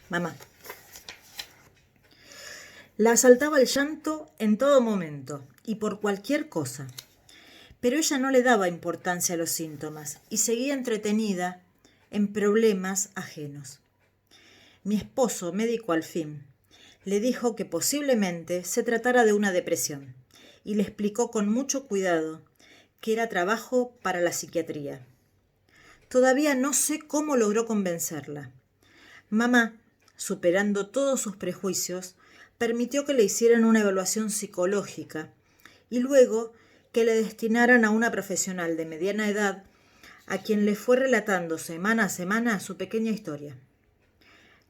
Mamá. La asaltaba el llanto en todo momento y por cualquier cosa. Pero ella no le daba importancia a los síntomas y seguía entretenida en problemas ajenos. Mi esposo, médico al fin, le dijo que posiblemente se tratara de una depresión y le explicó con mucho cuidado que era trabajo para la psiquiatría. Todavía no sé cómo logró convencerla. Mamá, superando todos sus prejuicios, permitió que le hicieran una evaluación psicológica y luego que le destinaran a una profesional de mediana edad a quien le fue relatando semana a semana su pequeña historia.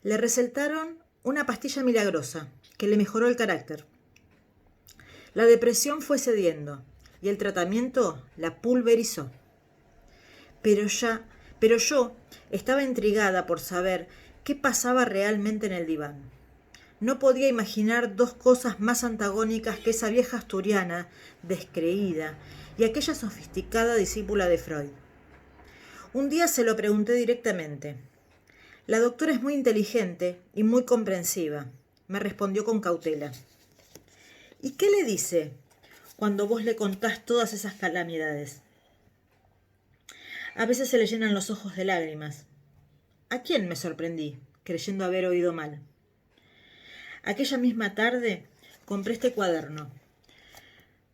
Le recetaron una pastilla milagrosa que le mejoró el carácter. La depresión fue cediendo y el tratamiento la pulverizó. Pero yo estaba intrigada por saber qué pasaba realmente en el diván. No podía imaginar dos cosas más antagónicas que esa vieja asturiana, descreída, y aquella sofisticada discípula de Freud. Un día se lo pregunté directamente. La doctora es muy inteligente y muy comprensiva, me respondió con cautela. ¿Y qué le dice cuando vos le contás todas esas calamidades? A veces se le llenan los ojos de lágrimas. ¿A quién me sorprendí, creyendo haber oído mal? Aquella misma tarde compré este cuaderno,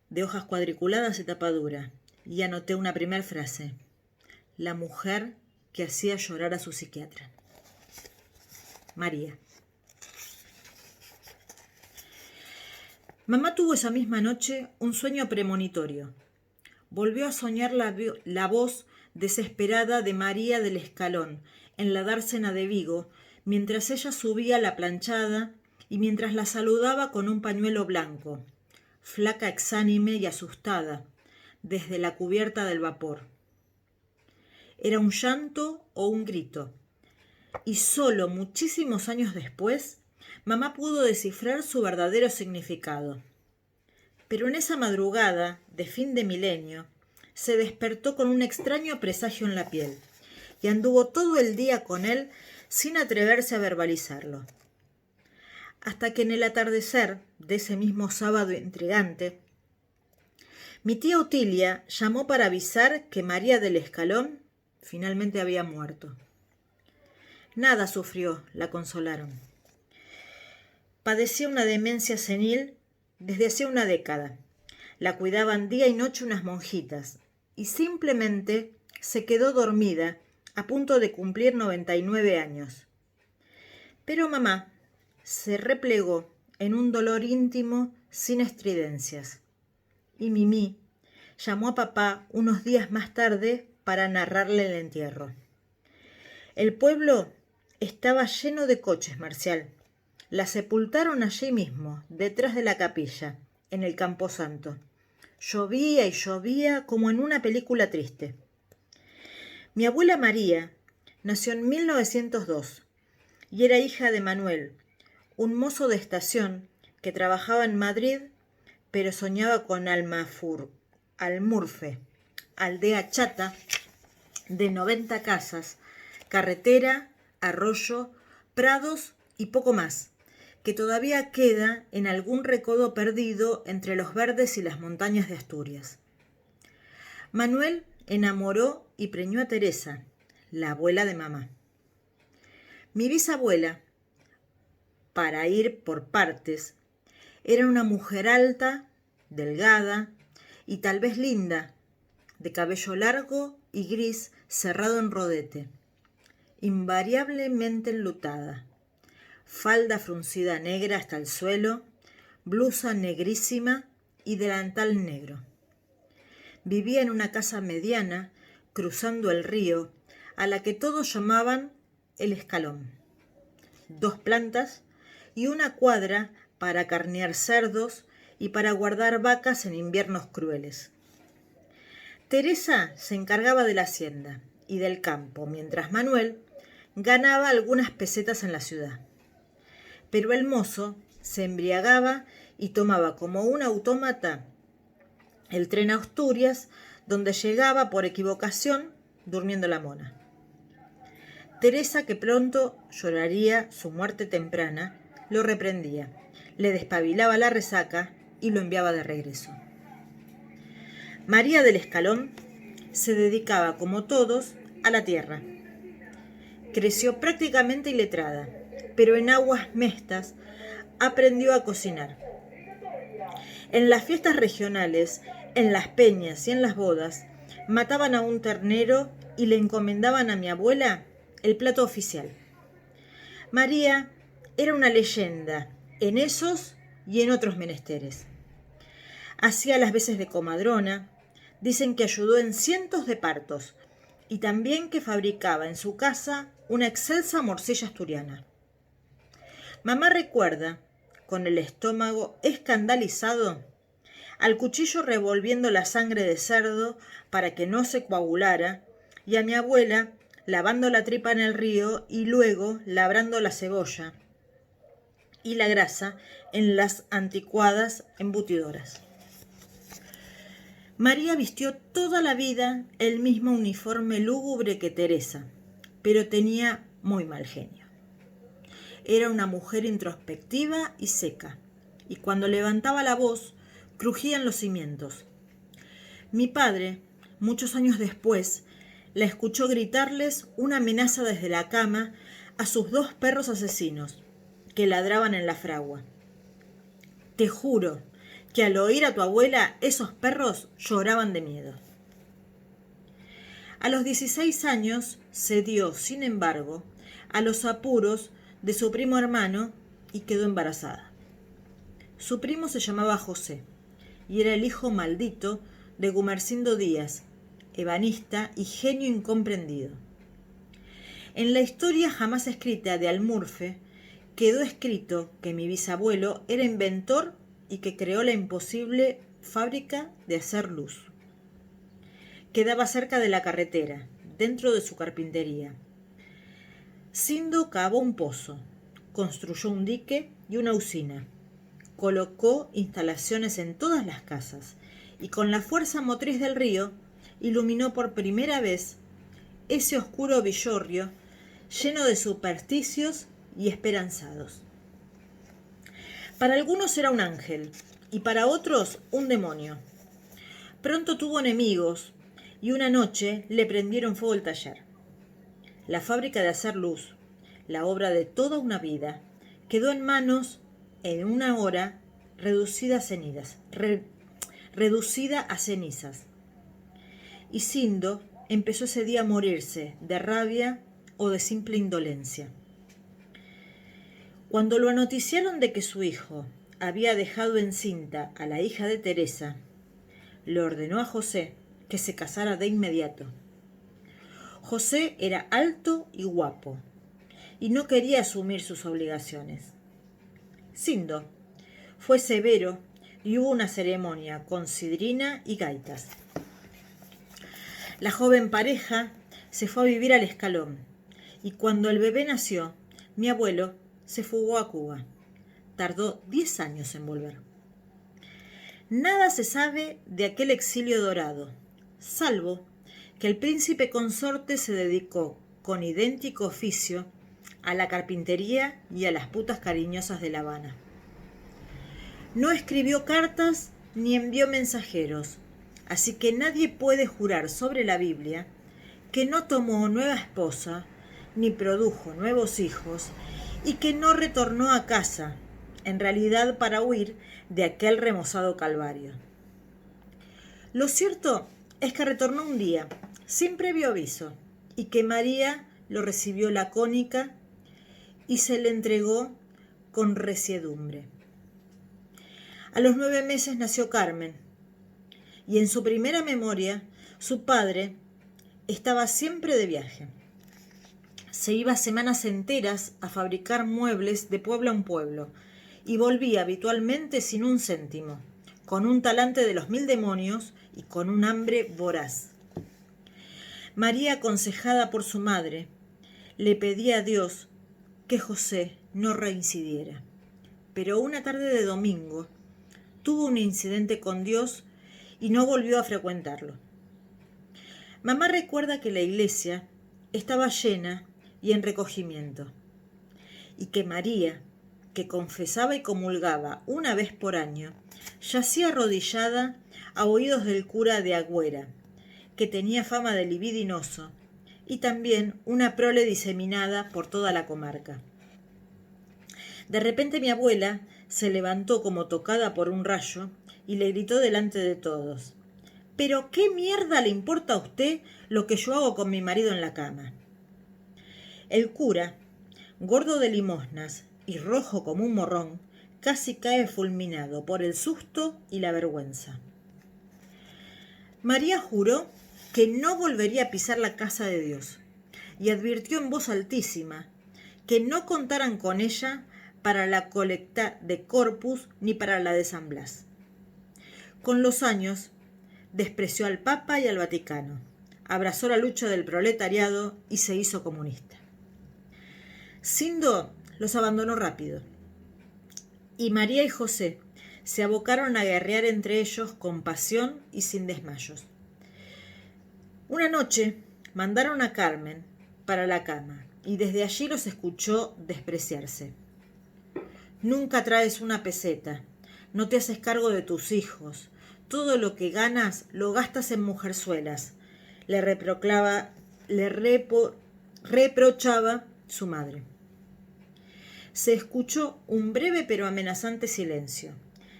de hojas cuadriculadas y tapadura, y anoté una primera frase. La mujer que hacía llorar a su psiquiatra. María. Mamá tuvo esa misma noche un sueño premonitorio. Volvió a soñar la voz desesperada de María del Escalón en la dársena de Vigo, mientras ella subía la planchada y mientras la saludaba con un pañuelo blanco, flaca, exánime y asustada, desde la cubierta del vapor. Era un llanto o un grito, y solo muchísimos años después, mamá pudo descifrar su verdadero significado. Pero en esa madrugada de fin de milenio, se despertó con un extraño presagio en la piel y anduvo todo el día con él sin atreverse a verbalizarlo. Hasta que en el atardecer de ese mismo sábado intrigante, mi tía Otilia llamó para avisar que María del Escalón finalmente había muerto. Nada sufrió, la consolaron. Padecía una demencia senil desde hacía una década. La cuidaban día y noche unas monjitas y simplemente se quedó dormida a punto de cumplir 99 años. Pero mamá se replegó en un dolor íntimo sin estridencias. Y Mimí llamó a papá unos días más tarde para narrarle el entierro. El pueblo estaba lleno de coches, Marcial. La sepultaron allí mismo, detrás de la capilla, en el camposanto. Llovía y llovía como en una película triste. Mi abuela María nació en 1902 y era hija de Manuel, un mozo de estación que trabajaba en Madrid, pero soñaba con Almurfe, aldea chata de 90 casas, carretera, arroyo, prados y poco más, que todavía queda en algún recodo perdido entre los verdes y las montañas de Asturias. Manuel enamoró y preñó a Teresa, la abuela de mamá. Mi bisabuela, para ir por partes, era una mujer alta, delgada y tal vez linda, de cabello largo y gris cerrado en rodete, invariablemente enlutada, falda fruncida negra hasta el suelo, blusa negrísima y delantal negro. Vivía en una casa mediana, cruzando el río, a la que todos llamaban el Escalón. 2 plantas y una cuadra para carnear cerdos y para guardar vacas en inviernos crueles. Teresa se encargaba de la hacienda y del campo, mientras Manuel ganaba algunas pesetas en la ciudad. Pero el mozo se embriagaba y tomaba como un autómata el tren a Asturias, donde llegaba por equivocación durmiendo la mona. Teresa, que pronto lloraría su muerte temprana, lo reprendía, le despabilaba la resaca y lo enviaba de regreso. María del Escalón se dedicaba, como todos, a la tierra. Creció prácticamente iletrada, pero en aguas mestas aprendió a cocinar. En las fiestas regionales, en las peñas y en las bodas, mataban a un ternero y le encomendaban a mi abuela el plato oficial. María era una leyenda en esos y en otros menesteres. Hacía las veces de comadrona, dicen que ayudó en cientos de partos y también que fabricaba en su casa una excelsa morcilla asturiana. Mamá recuerda, con el estómago escandalizado, al cuchillo revolviendo la sangre de cerdo para que no se coagulara, y a mi abuela lavando la tripa en el río y luego labrando la cebolla y la grasa en las anticuadas embutidoras. María vistió toda la vida el mismo uniforme lúgubre que Teresa, pero tenía muy mal genio. Era una mujer introspectiva y seca, y cuando levantaba la voz, crujían los cimientos. Mi padre, muchos años después, la escuchó gritarles una amenaza desde la cama a sus 2 perros asesinos, que ladraban en la fragua. Te juro que al oír a tu abuela, esos perros lloraban de miedo. A los 16 años se dio, sin embargo, a los apuros de su primo hermano y quedó embarazada. Su primo se llamaba José y era el hijo maldito de Gumersindo Díaz, ebanista y genio incomprendido. En la historia jamás escrita de Almurfe quedó escrito que mi bisabuelo era inventor y que creó la imposible fábrica de hacer luz. Quedaba cerca de la carretera, dentro de su carpintería. Sindo cavó un pozo, construyó un dique y una usina, colocó instalaciones en todas las casas y con la fuerza motriz del río iluminó por primera vez ese oscuro villorrio lleno de supersticios y esperanzados. Para algunos era un ángel y para otros un demonio. Pronto tuvo enemigos y una noche le prendieron fuego el taller. La fábrica de hacer luz, la obra de toda una vida, quedó en manos en una hora reducida a cenizas. Y Sindo empezó ese día a morirse de rabia o de simple indolencia. Cuando lo noticiaron de que su hijo había dejado encinta a la hija de Teresa, le ordenó a José que se casara de inmediato. José era alto y guapo, y no quería asumir sus obligaciones. Sindo fue severo y hubo una ceremonia con sidrina y gaitas. La joven pareja se fue a vivir al Escalón, y cuando el bebé nació, mi abuelo se fugó a Cuba. Tardó 10 años en volver. Nada se sabe de aquel exilio dorado, salvo que el príncipe consorte se dedicó con idéntico oficio a la carpintería y a las putas cariñosas de La Habana. No escribió cartas ni envió mensajeros, así que nadie puede jurar sobre la Biblia que no tomó nueva esposa ni produjo nuevos hijos y que no retornó a casa, en realidad para huir de aquel remozado calvario. Lo cierto es que retornó un día, sin previo aviso, y que María lo recibió lacónica y se le entregó con resiedumbre. A los 9 meses nació Carmen, y en su primera memoria, su padre estaba siempre de viaje. Se iba semanas enteras a fabricar muebles de pueblo en pueblo, y volvía habitualmente sin un céntimo, con un talante de los 1000 demonios y con un hambre voraz. María, aconsejada por su madre, le pedía a Dios que José no reincidiera. Pero una tarde de domingo tuvo un incidente con Dios y no volvió a frecuentarlo. Mamá recuerda que la iglesia estaba llena y en recogimiento, y que María, que confesaba y comulgaba una vez por año, yacía arrodillada a oídos del cura de Agüera, que tenía fama de libidinoso, y también una prole diseminada por toda la comarca. De repente mi abuela se levantó como tocada por un rayo y le gritó delante de todos: «¿Pero qué mierda le importa a usted lo que yo hago con mi marido en la cama?» El cura, gordo de limosnas y rojo como un morrón, casi cae fulminado por el susto y la vergüenza. María juró que no volvería a pisar la casa de Dios y advirtió en voz altísima que no contaran con ella para la colecta de Corpus ni para la de San Blas. Con los años, despreció al Papa y al Vaticano, abrazó la lucha del proletariado y se hizo comunista. Sindo los abandonó rápido, y María y José se abocaron a guerrear entre ellos con pasión y sin desmayos. Una noche mandaron a Carmen para la cama, y desde allí los escuchó despreciarse. «Nunca traes una peseta, no te haces cargo de tus hijos, todo lo que ganas lo gastas en mujerzuelas», le reprochaba su madre. Se escuchó un breve pero amenazante silencio,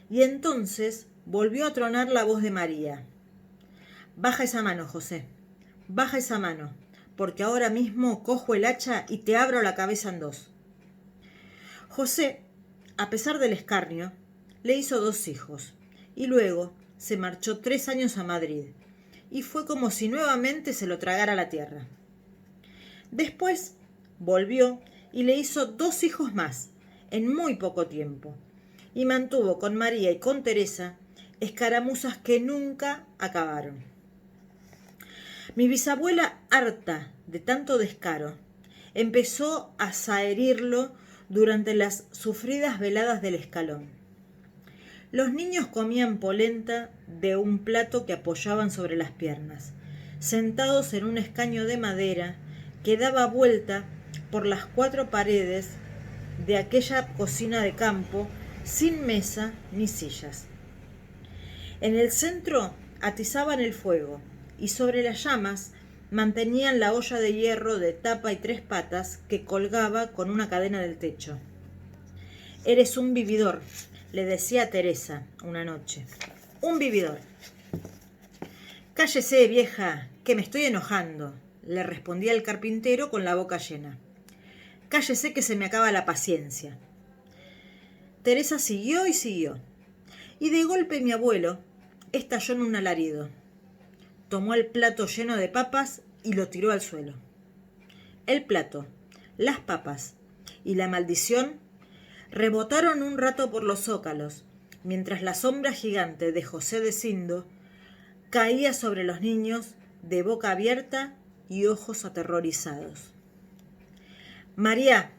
y entonces volvió a tronar la voz de María. «Baja esa mano, José, baja esa mano, porque ahora mismo cojo el hacha y te abro la cabeza en dos». José, a pesar del escarnio, le hizo 2 hijos, y luego se marchó 3 años a Madrid, y fue como si nuevamente se lo tragara la tierra. Después volvió y le hizo 2 hijos más, en muy poco tiempo, y mantuvo con María y con Teresa escaramuzas que nunca acabaron. Mi bisabuela, harta de tanto descaro, empezó a zaherirlo durante las sufridas veladas del escalón. Los niños comían polenta de un plato que apoyaban sobre las piernas, sentados en un escaño de madera que daba vuelta por las 4 paredes de aquella cocina de campo sin mesa ni sillas. En el centro atizaban el fuego y sobre las llamas mantenían la olla de hierro de tapa y 3 patas que colgaba con una cadena del techo. «Eres un vividor», le decía a Teresa una noche. «Un vividor». «Cállese, vieja, que me estoy enojando», le respondía el carpintero con la boca llena. «Cállese que se me acaba la paciencia». Teresa siguió y siguió, y de golpe mi abuelo estalló en un alarido. Tomó el plato lleno de papas y lo tiró al suelo. El plato, las papas y la maldición rebotaron un rato por los zócalos, mientras la sombra gigante de José de Sindo caía sobre los niños de boca abierta y ojos aterrorizados. «María,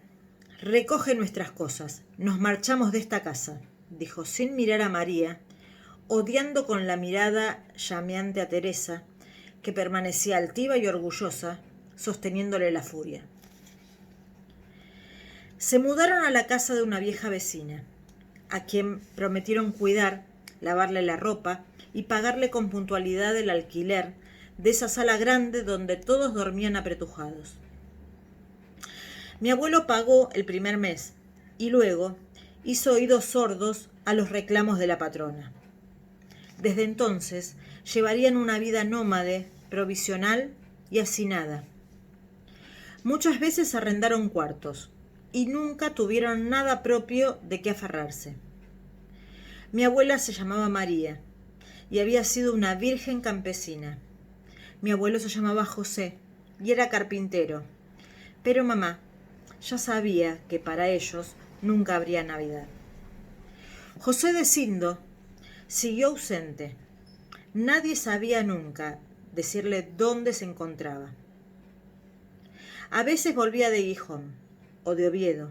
recoge nuestras cosas, nos marchamos de esta casa», dijo sin mirar a María, odiando con la mirada llameante a Teresa, que permanecía altiva y orgullosa, sosteniéndole la furia. Se mudaron a la casa de una vieja vecina, a quien prometieron cuidar, lavarle la ropa y pagarle con puntualidad el alquiler de esa sala grande donde todos dormían apretujados. Mi abuelo pagó el primer mes y luego hizo oídos sordos a los reclamos de la patrona. Desde entonces llevarían una vida nómade, provisional y hacinada. Muchas veces arrendaron cuartos y nunca tuvieron nada propio de qué aferrarse. Mi abuela se llamaba María y había sido una virgen campesina. Mi abuelo se llamaba José y era carpintero, pero mamá ya sabía que para ellos nunca habría Navidad. José de Sindo siguió ausente. Nadie sabía nunca decirle dónde se encontraba. A veces volvía de Gijón o de Oviedo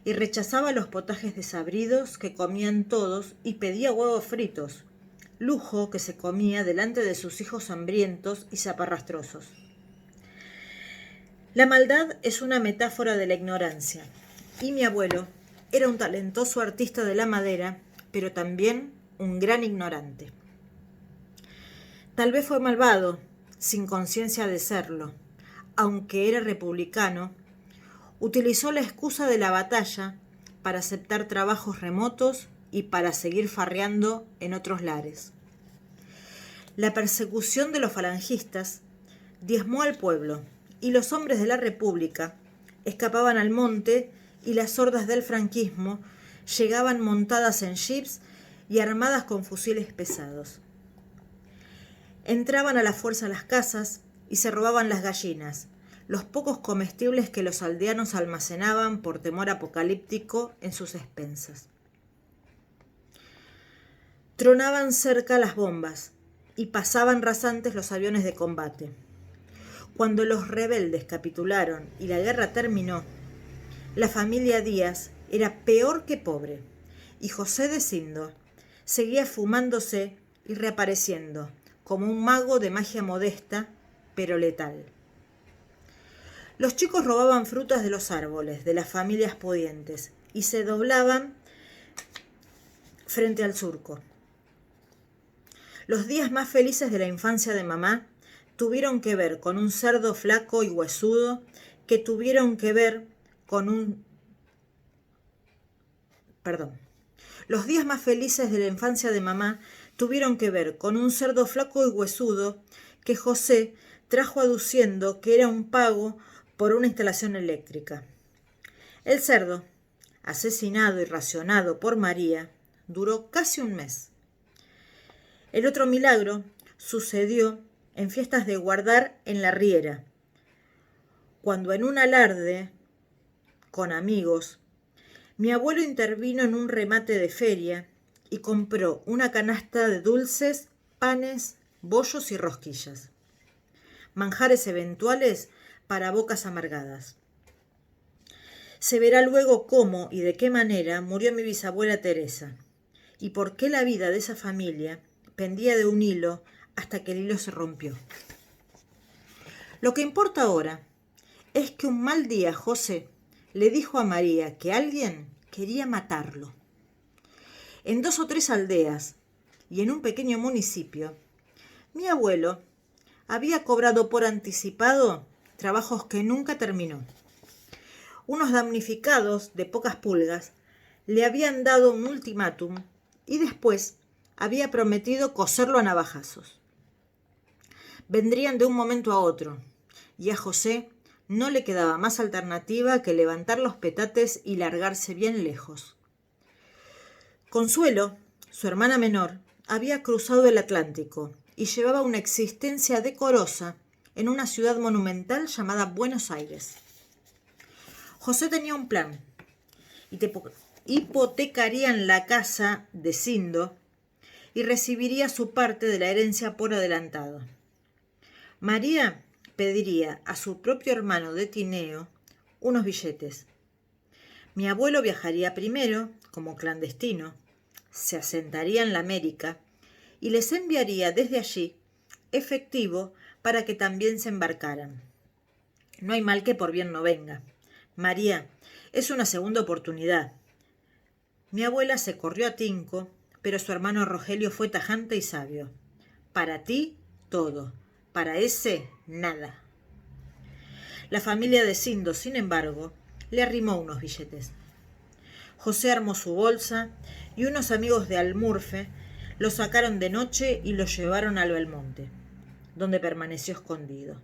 y rechazaba los potajes desabridos que comían todos y pedía huevos fritos, lujo que se comía delante de sus hijos hambrientos y zaparrastrosos. La maldad es una metáfora de la ignorancia, y mi abuelo era un talentoso artista de la madera, pero también un gran ignorante. Tal vez fue malvado, sin conciencia de serlo. Aunque era republicano, utilizó la excusa de la batalla para aceptar trabajos remotos y para seguir farreando en otros lares. La persecución de los falangistas diezmó al pueblo, y los hombres de la República escapaban al monte y las hordas del franquismo llegaban montadas en jeeps y armadas con fusiles pesados. Entraban a la fuerza a las casas y se robaban las gallinas, los pocos comestibles que los aldeanos almacenaban por temor apocalíptico en sus expensas. Tronaban cerca las bombas y pasaban rasantes los aviones de combate. Cuando los rebeldes capitularon y la guerra terminó, la familia Díaz era peor que pobre, y José de Sindo seguía fumándose y reapareciendo como un mago de magia modesta, pero letal. Los chicos robaban frutas de los árboles de las familias pudientes y se doblaban frente al surco. Los días más felices de la infancia de mamá tuvieron que ver con un cerdo flaco y huesudo que tuvieron que ver con un... Los días más felices de la infancia de mamá tuvieron que ver con un cerdo flaco y huesudo que José trajo aduciendo que era un pago por una instalación eléctrica. El cerdo, asesinado y racionado por María, duró casi un mes. El otro milagro sucedió en fiestas de guardar en la Riera, cuando en un alarde con amigos, mi abuelo intervino en un remate de feria y compró una canasta de dulces, panes, bollos y rosquillas, manjares eventuales para bocas amargadas. Se verá luego cómo y de qué manera murió mi bisabuela Teresa, y por qué la vida de esa familia pendía de un hilo hasta que el hilo se rompió. Lo que importa ahora es que un mal día José le dijo a María que alguien quería matarlo. En 2 o 3 aldeas y en un pequeño municipio, mi abuelo había cobrado por anticipado trabajos que nunca terminó. Unos damnificados de pocas pulgas le habían dado un ultimátum y después había prometido coserlo a navajazos. Vendrían de un momento a otro, y a José no le quedaba más alternativa que levantar los petates y largarse bien lejos. Consuelo, su hermana menor, había cruzado el Atlántico y llevaba una existencia decorosa en una ciudad monumental llamada Buenos Aires. José tenía un plan. Hipotecarían la casa de Sindo y recibiría su parte de la herencia por adelantado. María pediría a su propio hermano de Tineo unos billetes. Mi abuelo viajaría primero, como clandestino, se asentaría en la América y les enviaría desde allí efectivo para que también se embarcaran. No hay mal que por bien no venga. María, es una segunda oportunidad. Mi abuela se corrió a tinco, pero su hermano Rogelio fue tajante y sabio. Para ti, todo. Para ese, nada. La familia de Sindo, sin embargo, le arrimó unos billetes. José armó su bolsa y unos amigos de Almurfe lo sacaron de noche y lo llevaron al Belmonte, donde permaneció escondido.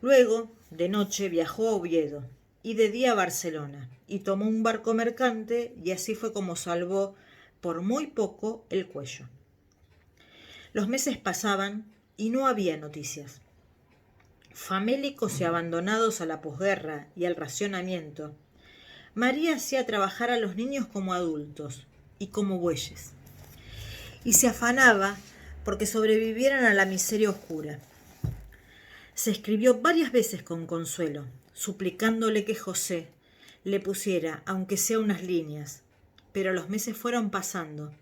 Luego, de noche, viajó a Oviedo y de día a Barcelona y tomó un barco mercante y así fue como salvó por muy poco el cuello. Los meses pasaban y no había noticias. Famélicos y abandonados a la posguerra y al racionamiento, María hacía trabajar a los niños como adultos y como bueyes, y se afanaba porque sobrevivieran a la miseria oscura. Se escribió varias veces con Consuelo, suplicándole que José le pusiera, aunque sea unas líneas, pero los meses fueron pasando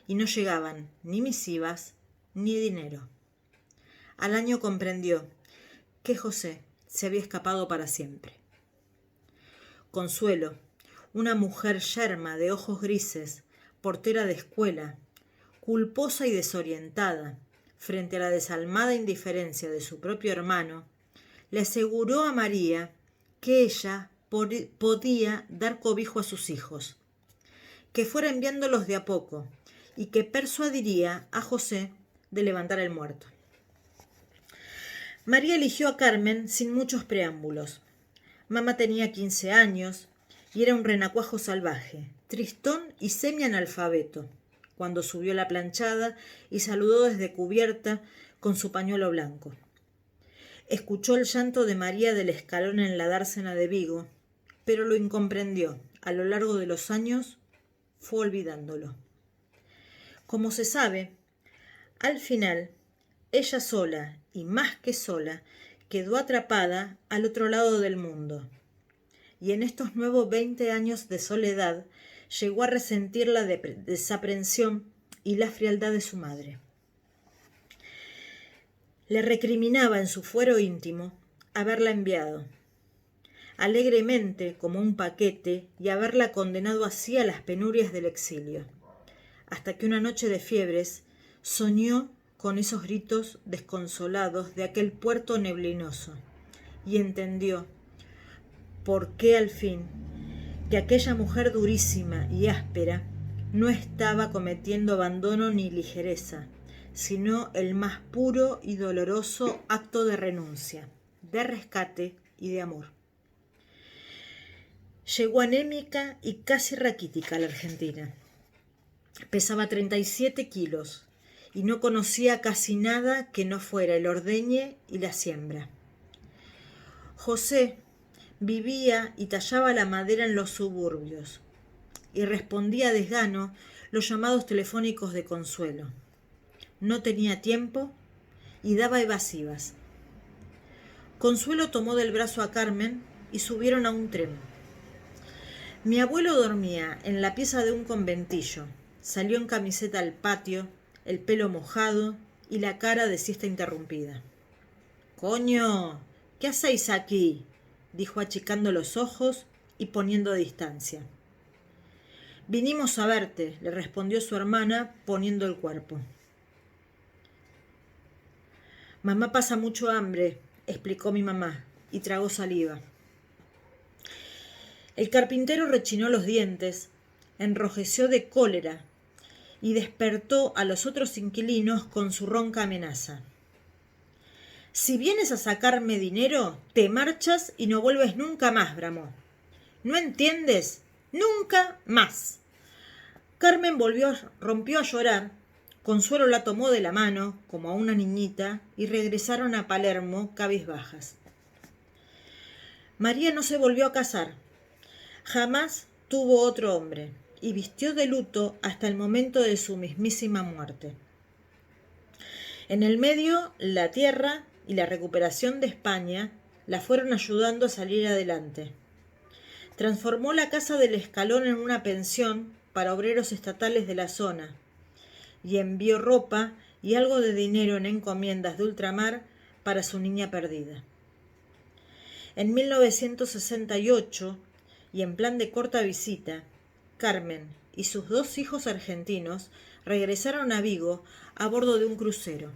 y no llegaban ni misivas ni dinero. Al año comprendió que José se había escapado para siempre. Consuelo, una mujer yerma de ojos grises, portera de escuela, culposa y desorientada, frente a la desalmada indiferencia de su propio hermano, le aseguró a María que ella podía dar cobijo a sus hijos, que fuera enviándolos de a poco y que persuadiría a José de levantar el muerto. María eligió a Carmen sin muchos preámbulos. Mamá tenía 15 años y era un renacuajo salvaje, tristón y semianalfabeto, cuando subió la planchada y saludó desde cubierta con su pañuelo blanco. Escuchó el llanto de María del escalón en la dársena de Vigo, pero lo incomprendió. A lo largo de los años fue olvidándolo. Como se sabe, al final, ella sola, y más que sola, quedó atrapada al otro lado del mundo. Y en estos nuevos 20 años de soledad, llegó a resentir la desaprensión y la frialdad de su madre. Le recriminaba en su fuero íntimo haberla enviado alegremente como un paquete y haberla condenado así a las penurias del exilio, hasta que una noche de fiebres soñó con esos gritos desconsolados de aquel puerto neblinoso y entendió por qué al fin que aquella mujer durísima y áspera no estaba cometiendo abandono ni ligereza, sino el más puro y doloroso acto de renuncia, de rescate y de amor. Llegó anémica y casi raquítica a la Argentina. Pesaba 37 kilos y no conocía casi nada que no fuera el ordeñe y la siembra. José vivía y tallaba la madera en los suburbios y respondía a desgano los llamados telefónicos de Consuelo. No tenía tiempo y daba evasivas. Consuelo tomó del brazo a Carmen y subieron a un tren. Mi abuelo dormía en la pieza de un conventillo. Salió en camiseta al patio, el pelo mojado y la cara de siesta interrumpida. «Coño, ¿qué hacéis aquí?», dijo achicando los ojos y poniendo distancia. «Vinimos a verte», le respondió su hermana poniendo el cuerpo. «Mamá pasa mucho hambre», explicó mi mamá, y tragó saliva. El carpintero rechinó los dientes, enrojeció de cólera y despertó a los otros inquilinos con su ronca amenaza. «Si vienes a sacarme dinero, te marchas y no vuelves nunca más», bramó. «¿No entiendes? ¡Nunca más!». Carmen rompió a llorar. Consuelo la tomó de la mano, como a una niñita, y regresaron a Palermo cabizbajas. María no se volvió a casar. Jamás tuvo otro hombre, y vistió de luto hasta el momento de su mismísima muerte. En el medio, la tierra y la recuperación de España la fueron ayudando a salir adelante. Transformó la casa del Escalón en una pensión para obreros estatales de la zona y envió ropa y algo de dinero en encomiendas de ultramar para su niña perdida. En 1968, y en plan de corta visita, Carmen y sus 2 hijos argentinos regresaron a Vigo a bordo de un crucero.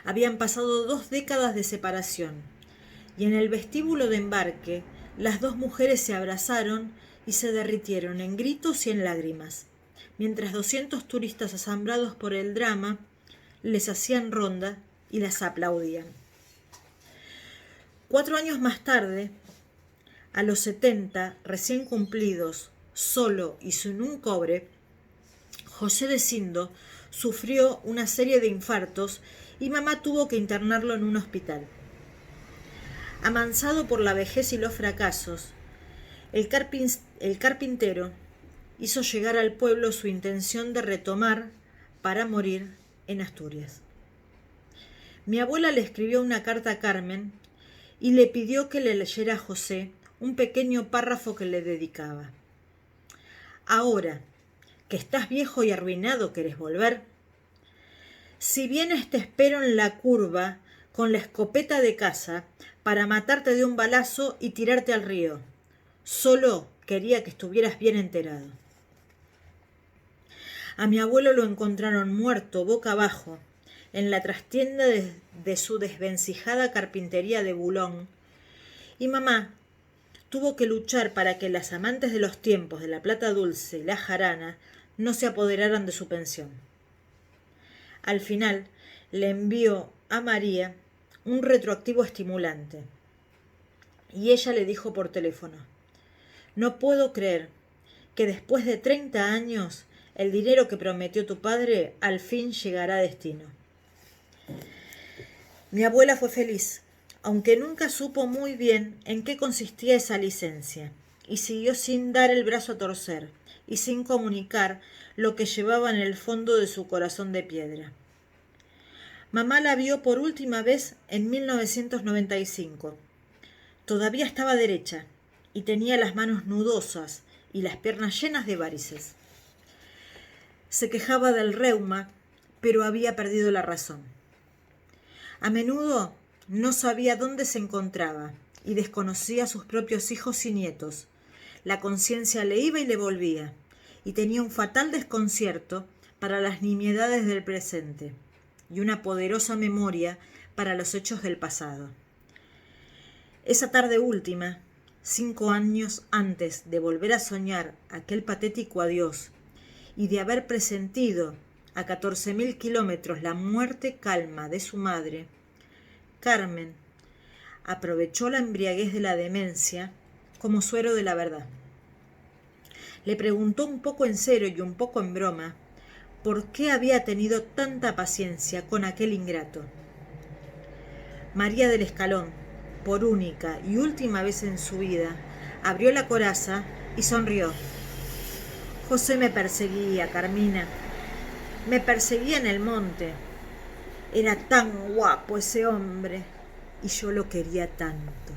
Habían pasado 2 décadas de separación, y en el vestíbulo de embarque las 2 mujeres se abrazaron y se derritieron en gritos y en lágrimas, mientras 200 turistas asombrados por el drama les hacían ronda y las aplaudían. 4 años más tarde, a los 70 recién cumplidos, solo y sin un cobre, José de Sindo sufrió una serie de infartos y mamá tuvo que internarlo en un hospital. Amansado por la vejez y los fracasos, el carpintero hizo llegar al pueblo su intención de retomar para morir en Asturias. Mi abuela le escribió una carta a Carmen y le pidió que le leyera a José un pequeño párrafo que le dedicaba. «Ahora que estás viejo y arruinado, ¿querés volver? Si vienes te espero en la curva con la escopeta de caza para matarte de un balazo y tirarte al río. Solo quería que estuvieras bien enterado. A mi abuelo lo encontraron muerto, boca abajo, en la trastienda de su desvencijada carpintería de Boulogne, y mamá tuvo que luchar para que las amantes de los tiempos de la plata dulce y la jarana no se apoderaran de su pensión. Al final le envió a María un retroactivo estimulante, y ella le dijo por teléfono: «No puedo creer que después de 30 años el dinero que prometió tu padre al fin llegará a destino». Mi abuela fue feliz, aunque nunca supo muy bien en qué consistía esa licencia, y siguió sin dar el brazo a torcer y sin comunicar lo que llevaba en el fondo de su corazón de piedra. Mamá la vio por última vez en 1995. Todavía estaba derecha y tenía las manos nudosas y las piernas llenas de varices. Se quejaba del reuma, pero había perdido la razón. A menudo no sabía dónde se encontraba y desconocía a sus propios hijos y nietos. La conciencia le iba y le volvía, y tenía un fatal desconcierto para las nimiedades del presente y una poderosa memoria para los hechos del pasado. Esa tarde última, 5 años antes de volver a soñar aquel patético adiós y de haber presentido a 14.000 kilómetros la muerte calma de su madre, Carmen aprovechó la embriaguez de la demencia como suero de la verdad. Le preguntó un poco en serio y un poco en broma por qué había tenido tanta paciencia con aquel ingrato. María del Escalón, por única y última vez en su vida, abrió la coraza y sonrió. José me perseguía, Carmina. Me perseguía en el monte. Era tan guapo ese hombre y yo lo quería tanto.